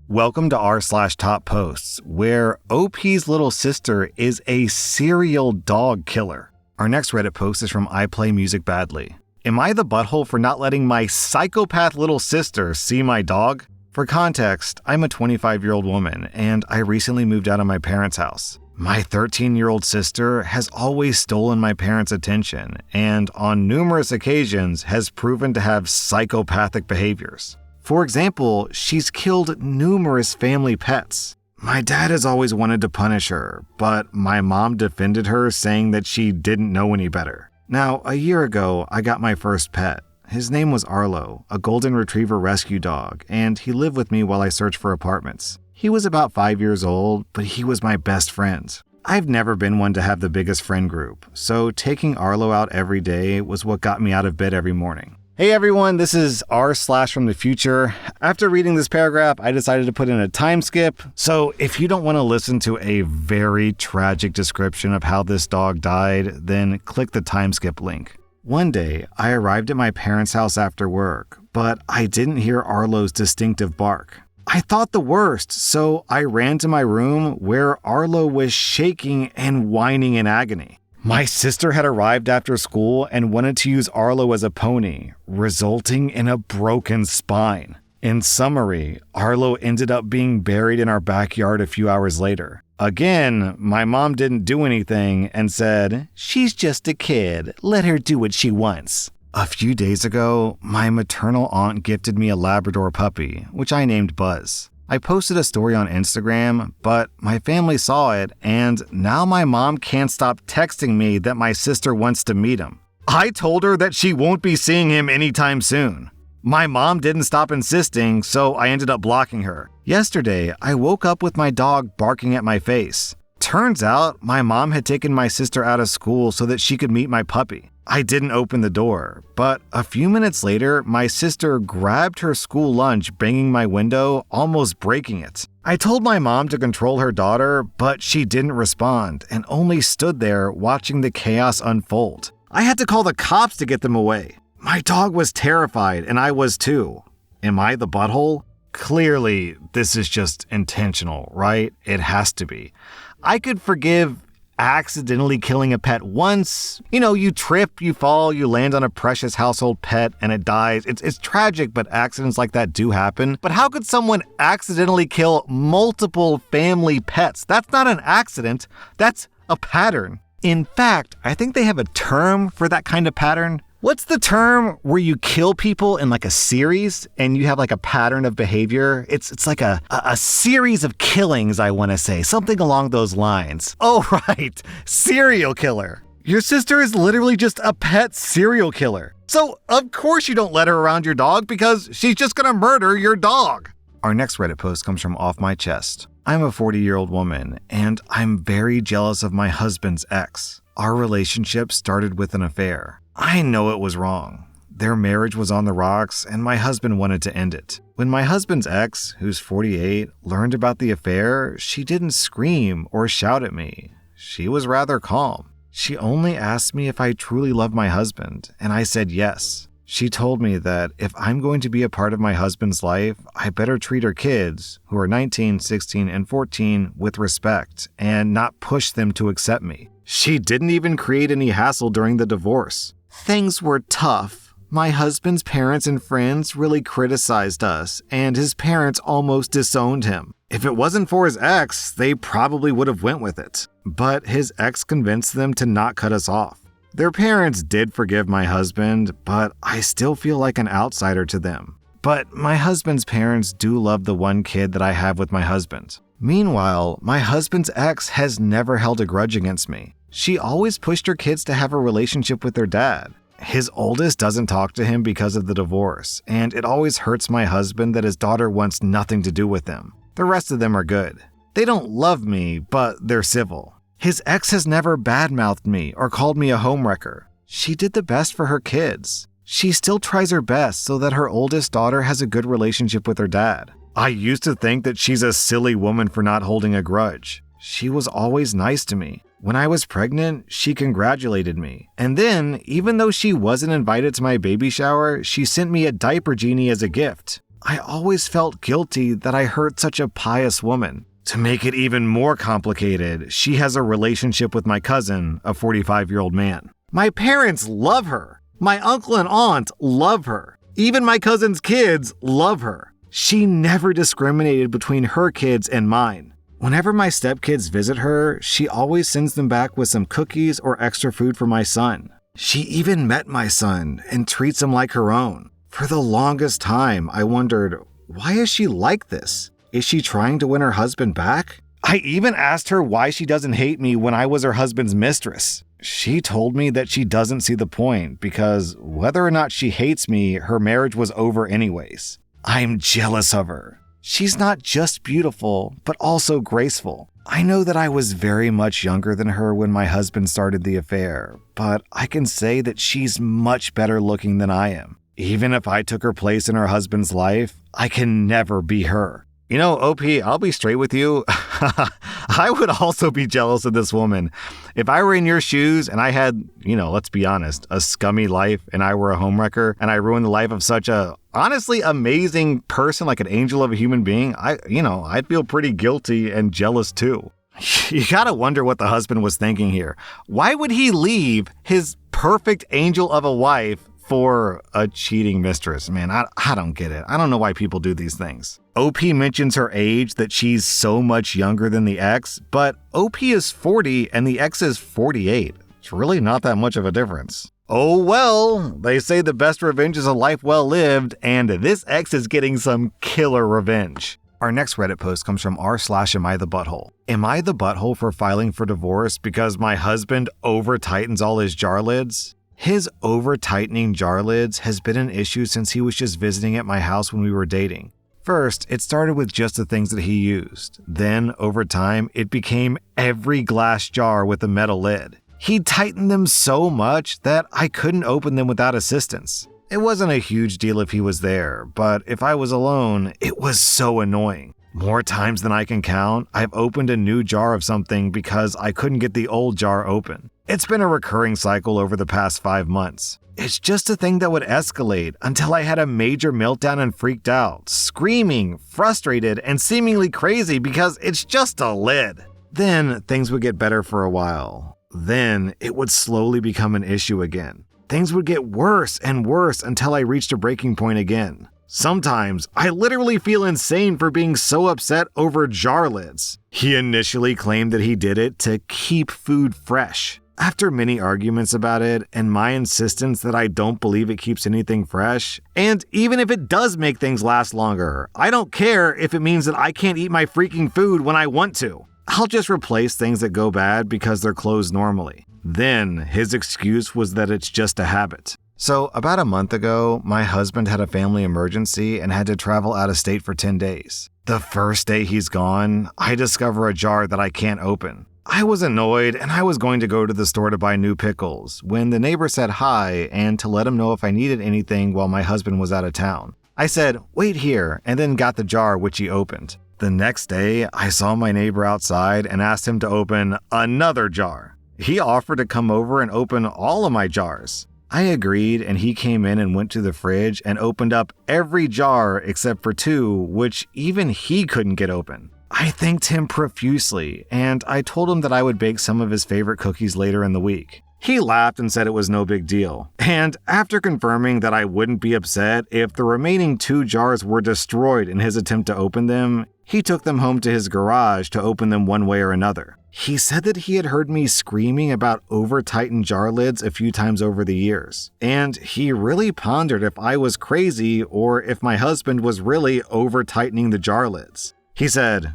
Welcome to rSlash Topposts, where OP's little sister is a serial dog killer. Our next Reddit post is from I Play Music Badly. Am I the butthole for not letting my psychopath little sister see my dog? For context, I'm a 25-year-old woman, and I recently moved out of my parents' house. My 13-year-old sister has always stolen my parents' attention, and on numerous occasions has proven to have psychopathic behaviors. For example, she's killed numerous family pets. My dad has always wanted to punish her, but my mom defended her, saying that she didn't know any better. Now, a year ago, I got my first pet. His name was Arlo, a golden retriever rescue dog, and he lived with me while I searched for apartments. He was about 5 years old, but he was my best friend. I've never been one to have the biggest friend group, so taking Arlo out every day was what got me out of bed every morning. Hey everyone, this is rSlash from the future. After reading this paragraph, I decided to put in a time skip. So if you don't want to listen to a very tragic description of how this dog died, then click the time skip link. One day, I arrived at my parents' house after work, but I didn't hear Arlo's distinctive bark. I thought the worst, so I ran to my room where Arlo was shaking and whining in agony. My sister had arrived after school and wanted to use Arlo as a pony, resulting in a broken spine. In summary, Arlo ended up being buried in our backyard a few hours later. Again, my mom didn't do anything and said, "She's just a kid, let her do what she wants." A few days ago, my maternal aunt gifted me a Labrador puppy, which I named Buzz. I posted a story on Instagram, but my family saw it, and now my mom can't stop texting me that my sister wants to meet him. I told her that she won't be seeing him anytime soon. My mom didn't stop insisting, so I ended up blocking her. Yesterday, I woke up with my dog barking at my face. Turns out, my mom had taken my sister out of school so that she could meet my puppy. I didn't open the door, but a few minutes later, my sister grabbed her school lunch, banging my window, almost breaking it. I told my mom to control her daughter, but she didn't respond and only stood there watching the chaos unfold. I had to call the cops to get them away. My dog was terrified, and I was too. Am I the butthole? Clearly, this is just intentional, right? It has to be. I could forgive accidentally killing a pet once. You trip, you fall, you land on a precious household pet and it dies. It's tragic, but accidents like that do happen. But how could someone accidentally kill multiple family pets? That's not an accident. That's a pattern. In fact, I think they have a term for that kind of pattern. What's the term where you kill people in like a series and you have like a pattern of behavior? It's like a series of killings, I want to say. Something along those lines. Oh, right. Serial killer. Your sister is literally just a pet serial killer. So, of course you don't let her around your dog because she's just going to murder your dog. Our next Reddit post comes from Off My Chest. I'm a 40-year-old woman, and I'm very jealous of my husband's ex. Our relationship started with an affair. I know it was wrong. Their marriage was on the rocks, and my husband wanted to end it. When my husband's ex, who's 48, learned about the affair, she didn't scream or shout at me. She was rather calm. She only asked me if I truly love my husband, and I said yes. She told me that if I'm going to be a part of my husband's life, I better treat her kids, who are 19, 16, and 14, with respect and not push them to accept me. She didn't even create any hassle during the divorce. Things were tough. My husband's parents and friends really criticized us, and his parents almost disowned him. If it wasn't for his ex, they probably would have went with it. But his ex convinced them to not cut us off. Their parents did forgive my husband, but I still feel like an outsider to them. But my husband's parents do love the one kid that I have with my husband. Meanwhile, my husband's ex has never held a grudge against me. She always pushed her kids to have a relationship with their dad. His oldest doesn't talk to him because of the divorce, and it always hurts my husband that his daughter wants nothing to do with him. The rest of them are good. They don't love me, but they're civil. His ex has never badmouthed me or called me a homewrecker. She did the best for her kids. She still tries her best so that her oldest daughter has a good relationship with her dad. I used to think that she's a silly woman for not holding a grudge. She was always nice to me. When I was pregnant, she congratulated me. And then, even though she wasn't invited to my baby shower, she sent me a diaper genie as a gift. I always felt guilty that I hurt such a pious woman. To make it even more complicated, she has a relationship with my cousin, a 45-year-old man. My parents love her. My uncle and aunt love her. Even my cousin's kids love her. She never discriminated between her kids and mine. Whenever my stepkids visit her, she always sends them back with some cookies or extra food for my son. She even met my son and treats him like her own. For the longest time, I wondered, why is she like this? Is she trying to win her husband back? I even asked her why she doesn't hate me when I was her husband's mistress. She told me that she doesn't see the point because whether or not she hates me, her marriage was over anyways. I'm jealous of her. She's not just beautiful, but also graceful. I know that I was very much younger than her when my husband started the affair, but I can say that she's much better looking than I am. Even if I took her place in her husband's life, I can never be her. You know, OP, I'll be straight with you. I would also be jealous of this woman. If I were in your shoes and I had, let's be honest, a scummy life and I were a homewrecker and I ruined the life of such a honestly amazing person, like an angel of a human being, I'd feel pretty guilty and jealous too. You gotta wonder what the husband was thinking here. Why would he leave his perfect angel of a wife for a cheating mistress? Man, I don't get it. I don't know why people do these things. OP mentions her age, that she's so much younger than the ex, but OP is 40 and the ex is 48. It's really not that much of a difference. Oh well, they say the best revenge is a life well lived, and this ex is getting some killer revenge. Our next Reddit post comes from rSlash Am I the Butthole? Am I the butthole for filing for divorce because my husband over-tightens all his jar lids? His over-tightening jar lids has been an issue since he was just visiting at my house when we were dating. First, it started with just the things that he used. Then, over time, it became every glass jar with a metal lid. He tightened them so much that I couldn't open them without assistance. It wasn't a huge deal if he was there, but if I was alone, it was so annoying. More times than I can count, I've opened a new jar of something because I couldn't get the old jar open. It's been a recurring cycle over the past 5 months. It's just a thing that would escalate until I had a major meltdown and freaked out, screaming, frustrated, and seemingly crazy because it's just a lid. Then things would get better for a while. Then it would slowly become an issue again. Things would get worse and worse until I reached a breaking point again. Sometimes I literally feel insane for being so upset over jar lids. He initially claimed that he did it to keep food fresh. After many arguments about it and my insistence that I don't believe it keeps anything fresh, and even if it does make things last longer, I don't care if it means that I can't eat my freaking food when I want to. I'll just replace things that go bad because they're closed normally. Then his excuse was that it's just a habit. So about a month ago, my husband had a family emergency and had to travel out of state for 10 days. The first day he's gone, I discover a jar that I can't open. I was annoyed and I was going to go to the store to buy new pickles when the neighbor said hi and to let him know if I needed anything while my husband was out of town. I said, "Wait here," and then got the jar, which he opened. The next day, I saw my neighbor outside and asked him to open another jar. He offered to come over and open all of my jars. I agreed, and he came in and went to the fridge and opened up every jar except for 2, which even he couldn't get open. I thanked him profusely, and I told him that I would bake some of his favorite cookies later in the week. He laughed and said it was no big deal. And after confirming that I wouldn't be upset if the remaining 2 jars were destroyed in his attempt to open them, he took them home to his garage to open them one way or another. He said that he had heard me screaming about over-tightened jar lids a few times over the years, and he really pondered if I was crazy or if my husband was really over-tightening the jar lids. He said,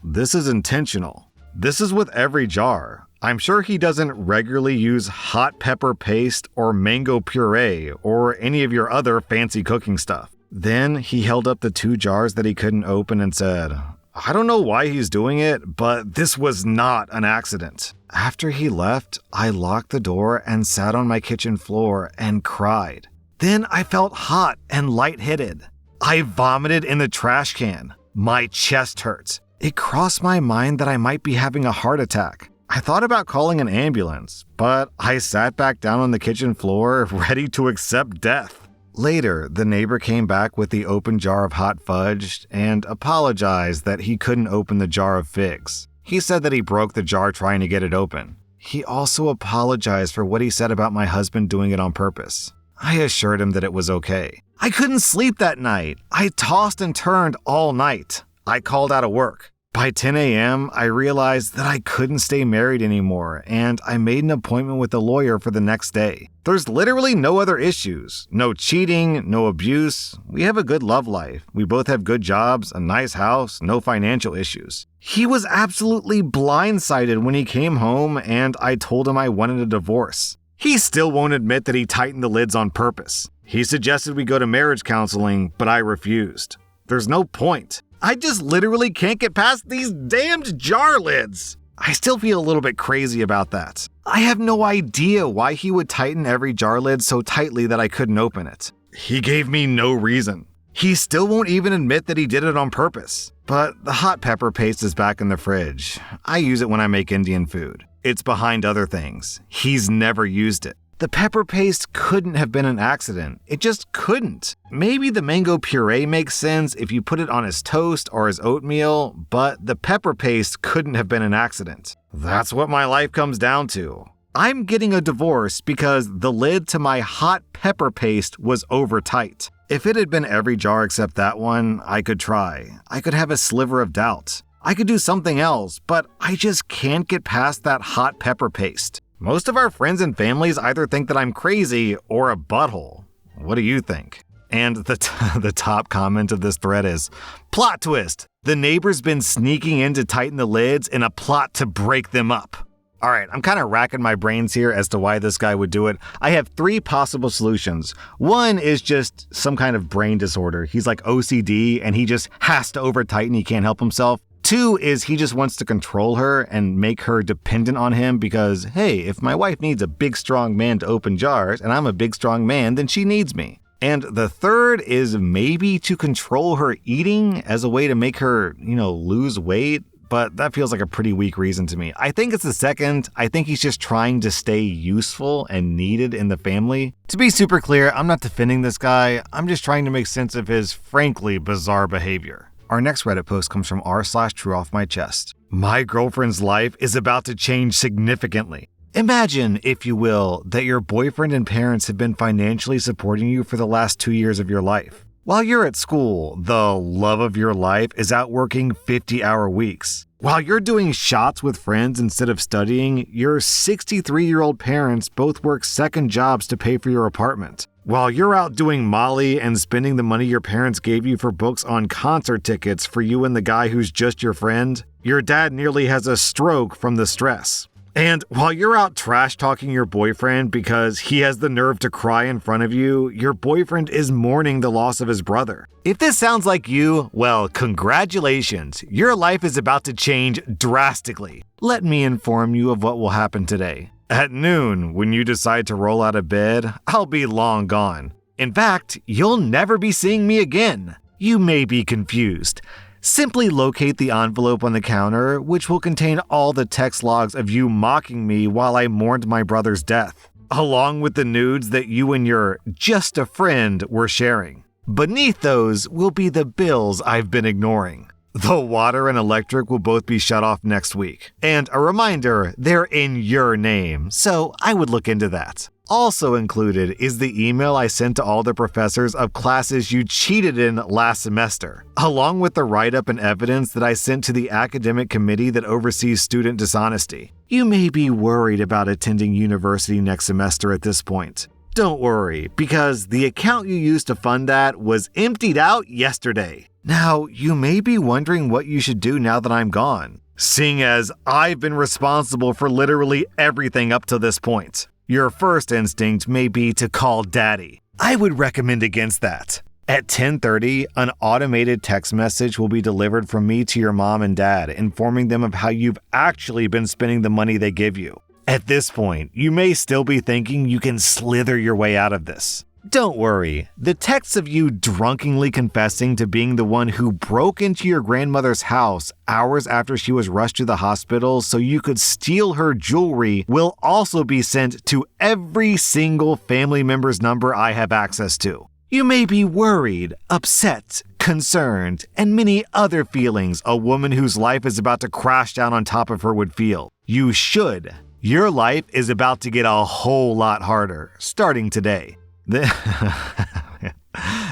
"This is intentional. This is with every jar. I'm sure he doesn't regularly use hot pepper paste or mango puree or any of your other fancy cooking stuff." Then he held up the 2 jars that he couldn't open and said, "I don't know why he's doing it, but this was not an accident." After he left, I locked the door and sat on my kitchen floor and cried. Then I felt hot and lightheaded. I vomited in the trash can. My chest hurts. It crossed my mind that I might be having a heart attack. I thought about calling an ambulance, but I sat back down on the kitchen floor ready to accept death. Later, the neighbor came back with the open jar of hot fudge and apologized that he couldn't open the jar of figs. He said that he broke the jar trying to get it open. He also apologized for what he said about my husband doing it on purpose. I assured him that it was okay. I couldn't sleep that night. I tossed and turned all night. I called out of work. By 10 a.m., I realized that I couldn't stay married anymore, and I made an appointment with a lawyer for the next day. There's literally no other issues. No cheating, no abuse. We have a good love life. We both have good jobs, a nice house, no financial issues. He was absolutely blindsided when he came home and I told him I wanted a divorce. He still won't admit that he tightened the lids on purpose. He suggested we go to marriage counseling, but I refused. There's no point. I just literally can't get past these damned jar lids. I still feel a little bit crazy about that. I have no idea why he would tighten every jar lid so tightly that I couldn't open it. He gave me no reason. He still won't even admit that he did it on purpose. But the hot pepper paste is back in the fridge. I use it when I make Indian food. It's behind other things. He's never used it. The pepper paste couldn't have been an accident. It just couldn't. Maybe the mango puree makes sense if you put it on his toast or his oatmeal, but the pepper paste couldn't have been an accident. That's what my life comes down to. I'm getting a divorce because the lid to my hot pepper paste was over tight. If it had been every jar except that one, I could try. I could have a sliver of doubt. I could do something else, but I just can't get past that hot pepper paste. Most of our friends and families either think that I'm crazy or a butthole. What do you think? And the top comment of this thread is, plot twist, the neighbor's been sneaking in to tighten the lids in a plot to break them up. All right, I'm kind of racking my brains here as to why this guy would do it. I have 3 possible solutions. One is just some kind of brain disorder. He's like OCD and he just has to over-tighten, he can't help himself. 2 is he just wants to control her and make her dependent on him because, hey, if my wife needs a big, strong man to open jars and I'm a big, strong man, then she needs me. And the 3rd is maybe to control her eating as a way to make her, lose weight. But that feels like a pretty weak reason to me. I think it's the 2nd. I think he's just trying to stay useful and needed in the family. To be super clear, I'm not defending this guy. I'm just trying to make sense of his frankly bizarre behavior. Our next Reddit post comes from rSlash. My girlfriend's life is about to change significantly. Imagine, if you will, that your boyfriend and parents have been financially supporting you for the last 2 years of your life. While you're at school, the love of your life is out working 50-hour weeks. While you're doing shots with friends instead of studying, your 63-year-old parents both work second jobs to pay for your apartment. While you're out doing Molly and spending the money your parents gave you for books on concert tickets for you and the guy who's just your friend, your dad nearly has a stroke from the stress. And while you're out trash-talking your boyfriend because he has the nerve to cry in front of you, your boyfriend is mourning the loss of his brother. If this sounds like you, well, congratulations. Your life is about to change drastically. Let me inform you of what will happen today. At noon, when you decide to roll out of bed, I'll be long gone. In fact, you'll never be seeing me again. You may be confused. Simply locate the envelope on the counter, which will contain all the text logs of you mocking me while I mourned my brother's death, along with the nudes that you and your just a friend were sharing. Beneath those will be the bills I've been ignoring. The water and electric will both be shut off next week. And a reminder, they're in your name, so I would look into that. Also included is the email I sent to all the professors of classes you cheated in last semester, along with the write-up and evidence that I sent to the academic committee that oversees student dishonesty. You may be worried about attending university next semester at this point. Don't worry, because the account you used to fund that was emptied out yesterday. Now, you may be wondering what you should do now that I'm gone, seeing as I've been responsible for literally everything up to this point. Your first instinct may be to call daddy. I would recommend against that. At 10:30, an automated text message will be delivered from me to your mom and dad, informing them of how you've actually been spending the money they give you. At this point, you may still be thinking you can slither your way out of this. Don't worry, the texts of you drunkenly confessing to being the one who broke into your grandmother's house hours after she was rushed to the hospital so you could steal her jewelry will also be sent to every single family member's number I have access to. You may be worried, upset, concerned, and many other feelings a woman whose life is about to crash down on top of her would feel. You should. Your life is about to get a whole lot harder, starting today.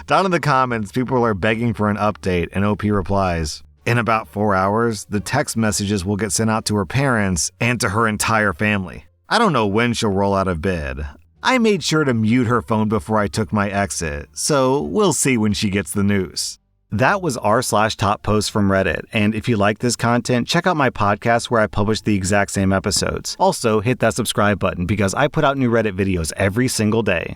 Down in the comments, people are begging for an update, and OP replies, "In about 4 hours, the text messages will get sent out to her parents and to her entire family. I don't know when she'll roll out of bed. I made sure to mute her phone before I took my exit, so we'll see when she gets the news." That was r/Topposts from Reddit, and if you like this content, check out my podcast where I publish the exact same episodes. Also, hit that subscribe button because I put out new Reddit videos every single day.